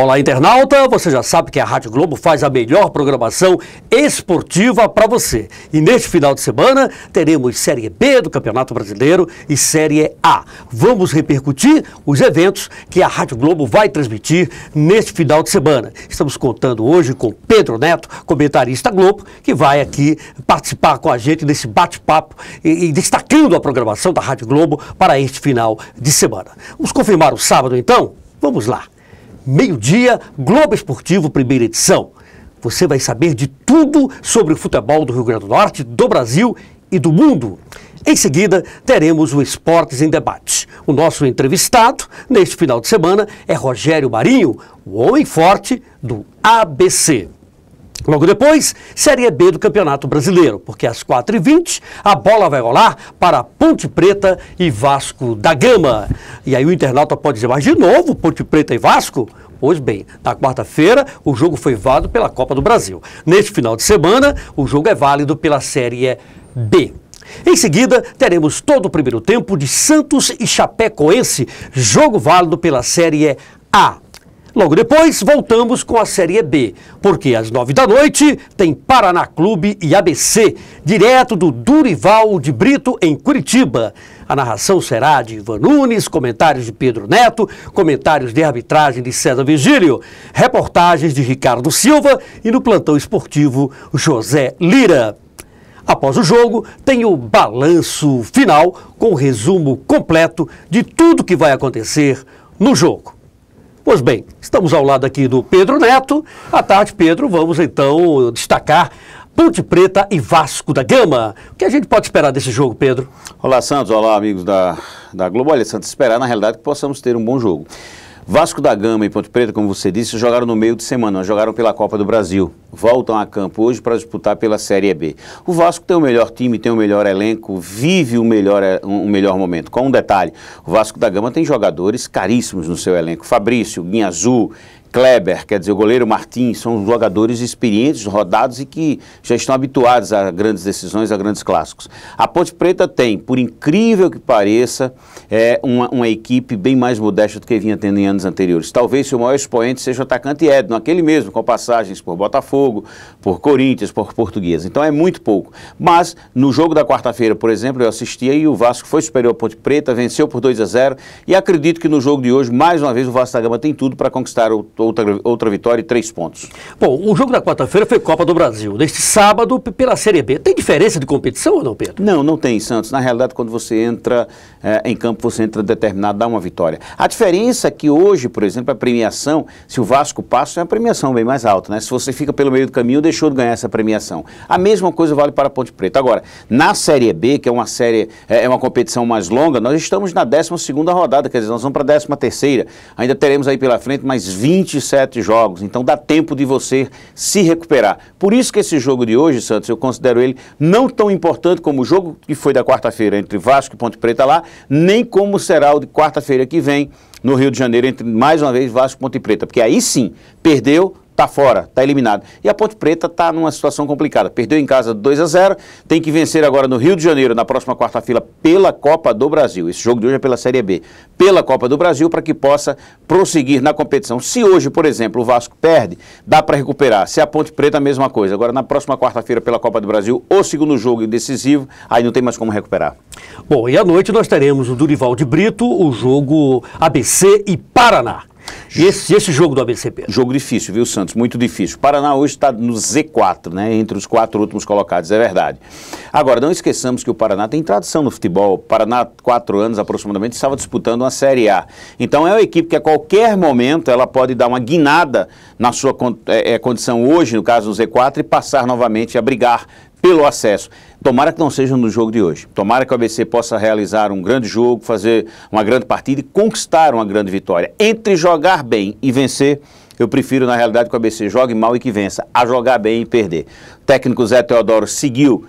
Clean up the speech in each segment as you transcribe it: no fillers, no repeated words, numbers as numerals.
Olá, internauta! Você já sabe que a Rádio Globo faz a melhor programação esportiva para você. E neste final de semana teremos Série B do Campeonato Brasileiro e Série A. Vamos repercutir os eventos que a Rádio Globo vai transmitir neste final de semana. Estamos contando hoje com Pedro Neto, comentarista Globo, que vai aqui participar com a gente nesse bate-papo e destacando a programação da Rádio Globo para este final de semana. Vamos confirmar o sábado, então? Vamos lá. Meio-dia, Globo Esportivo, primeira edição. Você vai saber de tudo sobre o futebol do Rio Grande do Norte, do Brasil e do mundo. Em seguida, teremos o Esportes em Debate. O nosso entrevistado, neste final de semana, é Rogério Marinho, o homem forte do ABC. Logo depois, Série B do Campeonato Brasileiro, porque às 4h20 a bola vai rolar para Ponte Preta e Vasco da Gama. E aí o internauta pode dizer, mas de novo Ponte Preta e Vasco? Pois bem, na quarta-feira o jogo foi válido pela Copa do Brasil. Neste final de semana, o jogo é válido pela Série B. Em seguida, teremos todo o primeiro tempo de Santos e Chapecoense, jogo válido pela Série A. Logo depois, voltamos com a Série B, porque às 9h tem Paraná Clube e ABC, direto do Durival de Brito, em Curitiba. A narração será de Ivan Nunes, comentários de Pedro Neto, comentários de arbitragem de César Virgílio, reportagens de Ricardo Silva e no plantão esportivo José Lira. Após o jogo, tem o balanço final com o resumo completo de tudo que vai acontecer no jogo. Pois bem, estamos ao lado aqui do Pedro Neto. À tarde, Pedro, vamos então destacar Ponte Preta e Vasco da Gama. O que a gente pode esperar desse jogo, Pedro? Olá, Santos. Olá, amigos da Globo. Olha, Santos, esperar, na realidade, que possamos ter um bom jogo. Vasco da Gama e Ponte Preta, como você disse, jogaram no meio de semana, jogaram pela Copa do Brasil. Voltam a campo hoje para disputar pela Série B. O Vasco tem o melhor time, tem o melhor elenco, vive um melhor momento. Com um detalhe, o Vasco da Gama tem jogadores caríssimos no seu elenco. Fabrício, Guinha Azul, Kleber, quer dizer, o goleiro Martins, são jogadores experientes, rodados e que já estão habituados a grandes decisões, a grandes clássicos. A Ponte Preta tem, por incrível que pareça, uma equipe bem mais modesta do que vinha tendo em anos anteriores. Talvez seu maior expoente seja o atacante Edno, aquele mesmo, com passagens por Botafogo, por Corinthians, por Portuguesa. Então é muito pouco. Mas no jogo da quarta-feira, por exemplo, eu assisti e o Vasco foi superior à Ponte Preta, venceu por 2-0 e acredito que no jogo de hoje, mais uma vez, o Vasco da Gama tem tudo para conquistar outra vitória e 3 pontos. Bom, o jogo da quarta-feira foi Copa do Brasil. Neste sábado, pela Série B. Tem diferença de competição ou não, Pedro? Não, não tem, Santos. Na realidade, quando você entra em campo, você entra determinado, dá uma vitória. A diferença é que hoje, por exemplo, a premiação, se o Vasco passa, é uma premiação bem mais alta, né? Se você fica pelo meio do caminho, deixou de ganhar essa premiação. A mesma coisa vale para a Ponte Preta. Agora, na Série B, que é uma série, uma competição mais longa, nós estamos na 12ª rodada, quer dizer, nós vamos para a 13ª. Ainda teremos aí pela frente mais 27 jogos, então dá tempo de você se recuperar. Por isso que esse jogo de hoje, Santos, eu considero ele não tão importante como o jogo que foi da quarta-feira entre Vasco e Ponte Preta lá, nem como será o de quarta-feira que vem no Rio de Janeiro entre, mais uma vez, Vasco e Ponte Preta, porque aí sim, perdeu, está fora, está eliminado. E a Ponte Preta está numa situação complicada. Perdeu em casa 2-0, tem que vencer agora no Rio de Janeiro, na próxima quarta-feira, pela Copa do Brasil. Esse jogo de hoje é pela Série B. Pela Copa do Brasil, para que possa prosseguir na competição. Se hoje, por exemplo, o Vasco perde, dá para recuperar. Se a Ponte Preta, a mesma coisa. Agora, na próxima quarta-feira, pela Copa do Brasil, o segundo jogo decisivo, aí não tem mais como recuperar. Bom, e à noite nós teremos o Durival de Brito, o jogo ABC e Paraná. E esse jogo do ABC, Pedro? Jogo difícil, viu, Santos? Muito difícil. O Paraná hoje está no Z4, né? Entre os 4 últimos colocados, é verdade. Agora, não esqueçamos que o Paraná tem tradição no futebol. O Paraná, 4 anos aproximadamente, estava disputando uma Série A. Então é uma equipe que a qualquer momento ela pode dar uma guinada na sua condição hoje, no caso no Z4, e passar novamente a brigar pelo acesso. Tomara que não seja no jogo de hoje. Tomara que o ABC possa realizar um grande jogo, fazer uma grande partida e conquistar uma grande vitória. Entre jogar bem e vencer, eu prefiro, na realidade, que o ABC jogue mal e que vença, a jogar bem e perder. técnico Zé Teodoro seguiu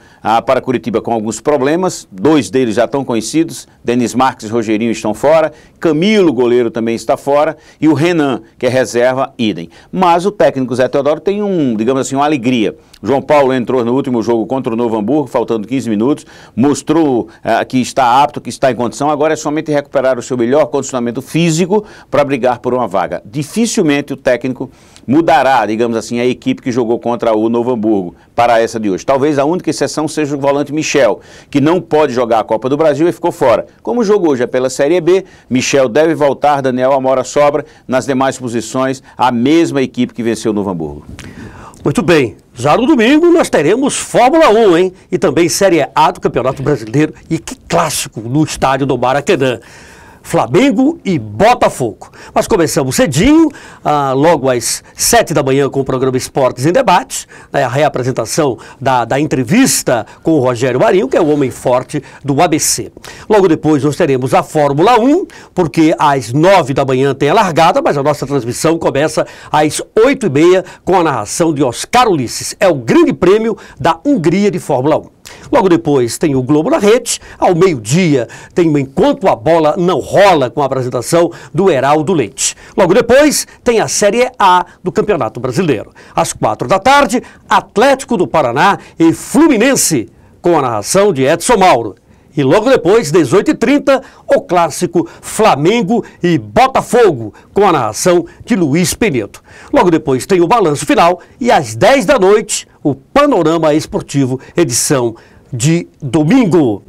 para Curitiba com alguns problemas, 2 deles já estão conhecidos, Denis Marques e Rogerinho estão fora, Camilo, goleiro, também está fora, e o Renan, que é reserva, idem. Mas o técnico Zé Teodoro tem digamos assim, uma alegria. João Paulo entrou no último jogo contra o Novo Hamburgo, faltando 15 minutos, mostrou que está apto, que está em condição, agora é somente recuperar o seu melhor condicionamento físico para brigar por uma vaga. Dificilmente o técnico mudará, digamos assim, a equipe que jogou contra o Novo Hamburgo para essa de hoje. Talvez a única exceção seja o volante Michel, que não pode jogar a Copa do Brasil e ficou fora. Como o jogo hoje é pela Série B, Michel deve voltar, Daniel Amora sobra, nas demais posições, a mesma equipe que venceu o Novo Hamburgo. Muito bem, já no domingo nós teremos Fórmula 1, hein? E também Série A do Campeonato Brasileiro. E que clássico no estádio do Maracanã. Flamengo e Botafogo. Mas começamos cedinho, logo às 7 da manhã com o programa Esportes em Debate, a reapresentação da entrevista com o Rogério Marinho, que é o homem forte do ABC. Logo depois nós teremos a Fórmula 1, porque às 9 da manhã tem a largada, mas a nossa transmissão começa às 8h30 com a narração de Oscar Ulisses. É o grande prêmio da Hungria de Fórmula 1. Logo depois tem o Globo na Rede, ao meio-dia tem o Enquanto a Bola Não Rola, com a apresentação do Heraldo Leite. Logo depois tem a Série A do Campeonato Brasileiro. Às 4 da tarde, Atlético do Paraná e Fluminense, com a narração de Edson Mauro. E logo depois, 18h30, o clássico Flamengo e Botafogo, com a narração de Luiz Penedo. Logo depois tem o balanço final e às 10 da noite, o Panorama Esportivo, edição de domingo.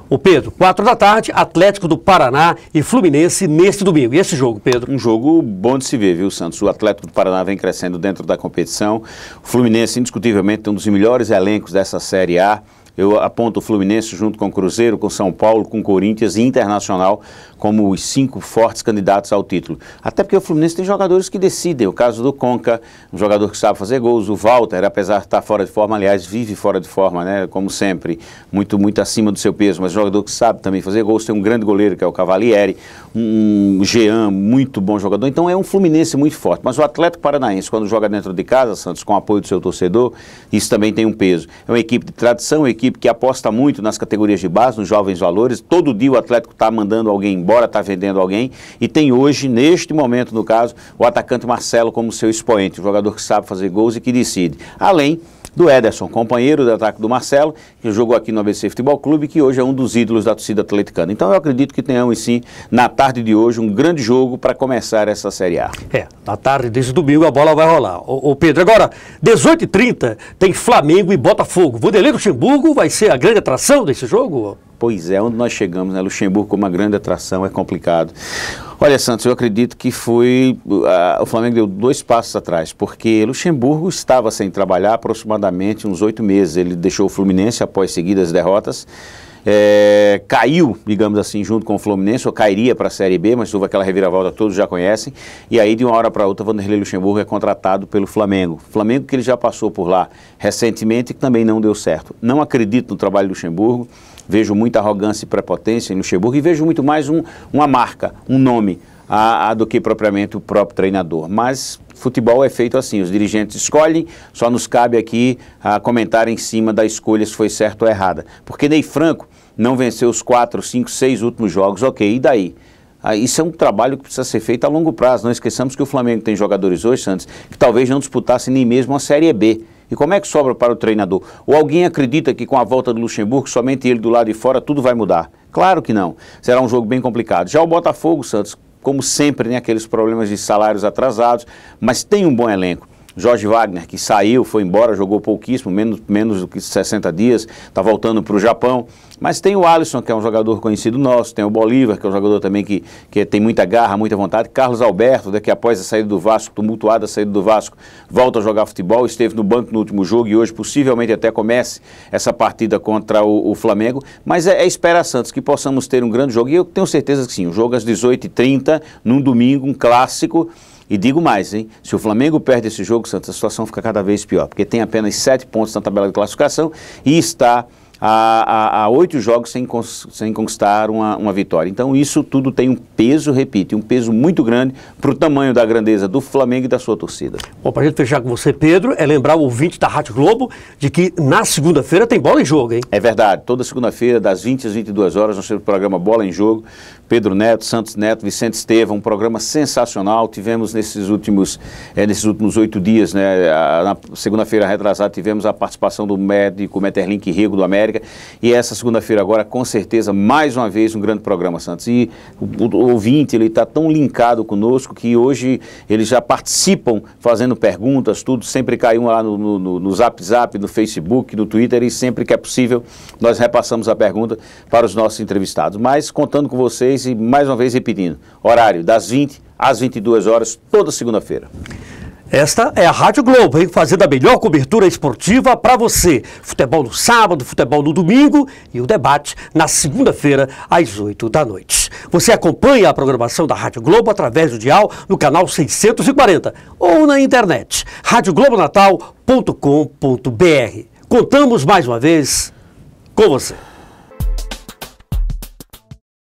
O Pedro, 4 da tarde, Atlético do Paraná e Fluminense neste domingo. E esse jogo, Pedro? Um jogo bom de se ver, viu, Santos? O Atlético do Paraná vem crescendo dentro da competição. O Fluminense, indiscutivelmente, tem um dos melhores elencos dessa Série A. Eu aponto o Fluminense junto com o Cruzeiro, com São Paulo, com Corinthians e Internacional como os 5 fortes candidatos ao título. Até porque o Fluminense tem jogadores que decidem. O caso do Conca, um jogador que sabe fazer gols. O Walter, apesar de estar fora de forma, aliás, vive fora de forma, né? Como sempre, muito acima do seu peso, mas jogador que sabe também fazer gols. Tem um grande goleiro que é o Cavalieri, um Jean, muito bom jogador. Então é um Fluminense muito forte. Mas o Atlético Paranaense, quando joga dentro de casa, Santos, com o apoio do seu torcedor, isso também tem um peso. É uma equipe de tradição, uma equipe que aposta muito nas categorias de base, nos jovens valores. Todo dia o Atlético está mandando alguém embora, está vendendo alguém, e tem hoje, neste momento, no caso, o atacante Marcelo como seu expoente, um jogador que sabe fazer gols e que decide. Além do Ederson, companheiro de ataque do Marcelo, que jogou aqui no ABC Futebol Clube, que hoje é um dos ídolos da torcida atleticana. Então eu acredito que tenhamos sim, na tarde de hoje, um grande jogo para começar essa Série A. Na tarde desse domingo a bola vai rolar. Ô Pedro, agora, 18h30 tem Flamengo e Botafogo. Vanderlei Luxemburgo vai ser a grande atração desse jogo? Pois é, onde nós chegamos, né? Luxemburgo como uma grande atração é complicado. Olha, Santos, eu acredito que o Flamengo deu 2 passos atrás, porque Luxemburgo estava sem trabalhar aproximadamente uns 8 meses. Ele deixou o Fluminense após seguidas derrotas, caiu, digamos assim, junto com o Fluminense, ou cairia para a Série B, mas houve aquela reviravolta que todos já conhecem, e aí de uma hora para outra Vanderlei Luxemburgo é contratado pelo Flamengo. Flamengo que ele já passou por lá recentemente e que também não deu certo. Não acredito no trabalho do Luxemburgo, vejo muita arrogância e prepotência em Luxemburgo e vejo muito mais uma marca, um nome, do que propriamente o próprio treinador. Mas futebol é feito assim, os dirigentes escolhem, só nos cabe aqui comentar em cima da escolha se foi certa ou errada. Porque Ney Franco não venceu os 4, 5, 6 últimos jogos, ok, e daí? Isso é um trabalho que precisa ser feito a longo prazo. Não esqueçamos que o Flamengo tem jogadores hoje, Santos, que talvez não disputassem nem mesmo a Série B. E como é que sobra para o treinador? Ou alguém acredita que com a volta do Luxemburgo, somente ele do lado de fora, tudo vai mudar? Claro que não. Será um jogo bem complicado. Já o Botafogo, Santos, como sempre, tem aqueles problemas de salários atrasados, mas tem um bom elenco. Jorge Wagner, que saiu, foi embora, jogou pouquíssimo, menos do que 60 dias, está voltando para o Japão. Mas tem o Alisson, que é um jogador conhecido nosso, tem o Bolívar, que é um jogador também que tem muita garra, muita vontade. Carlos Alberto, que após a saída do Vasco, tumultuada a saída do Vasco, volta a jogar futebol, esteve no banco no último jogo e hoje possivelmente até comece essa partida contra o Flamengo. Mas espera, Santos, que possamos ter um grande jogo. E eu tenho certeza que sim, o jogo às 18h30, num domingo, um clássico. E digo mais, hein? Se o Flamengo perde esse jogo, Santos, a situação fica cada vez pior, porque tem apenas 7 pontos na tabela de classificação e está a 8 jogos sem conquistar uma vitória. Então isso tudo tem um peso, repito, um peso muito grande para o tamanho da grandeza do Flamengo e da sua torcida. Bom, para a gente fechar com você, Pedro, é lembrar o ouvinte da Rádio Globo de que na segunda-feira tem bola em jogo, hein? É verdade, toda segunda-feira, das 20 às 22 horas, nós temos o programa Bola em Jogo. Pedro Neto, Santos Neto, Vicente Estevão, um programa sensacional. Tivemos nesses últimos 8 dias, né, na segunda-feira retrasada, tivemos a participação do médico Metterlink Rego do América, e essa segunda-feira agora, com certeza, mais uma vez, um grande programa, Santos. E o ouvinte, ele está tão linkado conosco que hoje eles já participam fazendo perguntas, tudo, sempre cai um lá no Zap, no Facebook, no Twitter, e sempre que é possível, nós repassamos a pergunta para os nossos entrevistados. Mas, contando com vocês, e mais uma vez repetindo, horário das 20 às 22 horas, toda segunda-feira. Esta é a Rádio Globo, hein? Fazendo a melhor cobertura esportiva para você. Futebol no sábado, futebol no domingo e o debate na segunda-feira, às 8 da noite. Você acompanha a programação da Rádio Globo através do dial no canal 640 ou na internet, radioglobonatal.com.br. Contamos mais uma vez com você.